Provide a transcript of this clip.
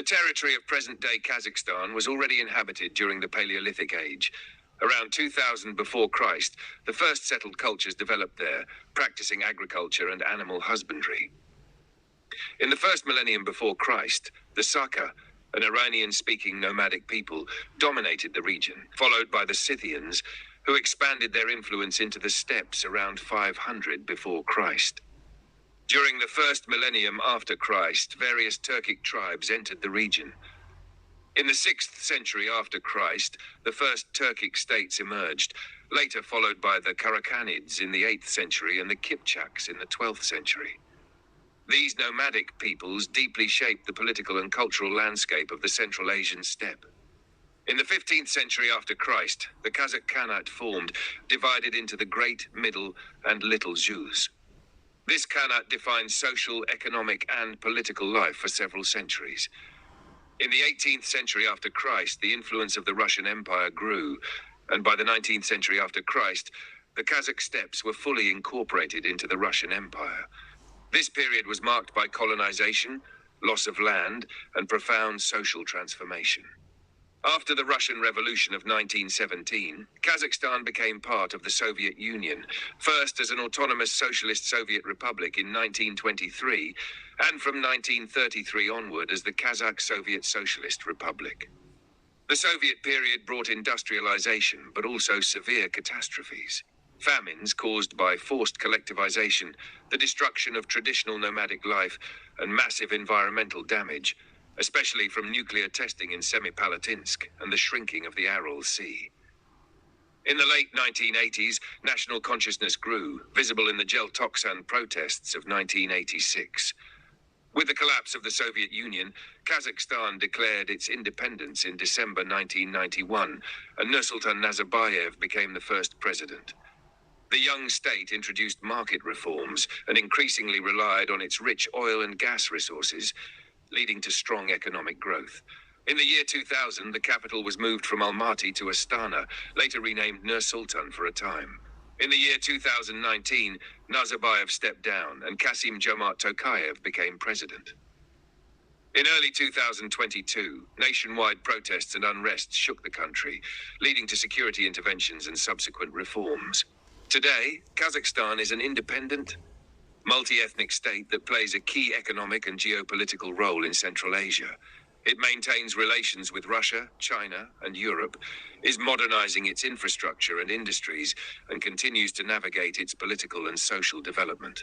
The territory of present-day Kazakhstan was already inhabited during the Paleolithic Age. Around 2000 before Christ, the first settled cultures developed there, practicing agriculture and animal husbandry. In the first millennium before Christ, the Saka, an Iranian-speaking nomadic people, dominated the region, followed by the Scythians, who expanded their influence into the steppes around 500 before Christ. During the first millennium after Christ, various Turkic tribes entered the region. In the 6th century after Christ, the first Turkic states emerged, later followed by the Karakhanids in the 8th century and the Kipchaks in the 12th century. These nomadic peoples deeply shaped the political and cultural landscape of the Central Asian steppe. In the 15th century after Christ, the Kazakh Khanate formed, divided into the Great, Middle, and Little Zhuz. This Khanate defined social, economic, and political life for several centuries. In the 18th century after Christ, the influence of the Russian Empire grew, and by the 19th century after Christ, the Kazakh steppes were fully incorporated into the Russian Empire. This period was marked by colonization, loss of land, and profound social transformation. After the Russian Revolution of 1917, Kazakhstan became part of the Soviet Union, first as an autonomous socialist Soviet republic in 1923, and from 1933 onward as the Kazakh Soviet Socialist Republic. The Soviet period brought industrialization, but also severe catastrophes. Famines caused by forced collectivization, the destruction of traditional nomadic life, and massive environmental damage, especially from nuclear testing in Semipalatinsk and the shrinking of the Aral Sea. In the late 1980s, national consciousness grew, visible in the Jeltoksan protests of 1986. With the collapse of the Soviet Union, Kazakhstan declared its independence in December 1991, and Nursultan Nazarbayev became the first president. The young state introduced market reforms and increasingly relied on its rich oil and gas resources, leading to strong economic growth. In the year 2000, the capital was moved from Almaty to Astana, later renamed Nur-Sultan for a time. In the year 2019, Nazarbayev stepped down and Kassym-Jomart Tokayev became president. In early 2022, nationwide protests and unrest shook the country, leading to security interventions and subsequent reforms. Today, Kazakhstan is an independent, multi-ethnic state that plays a key economic and geopolitical role in Central Asia. It maintains relations with Russia, China, and Europe, is modernizing its infrastructure and industries, and continues to navigate its political and social development.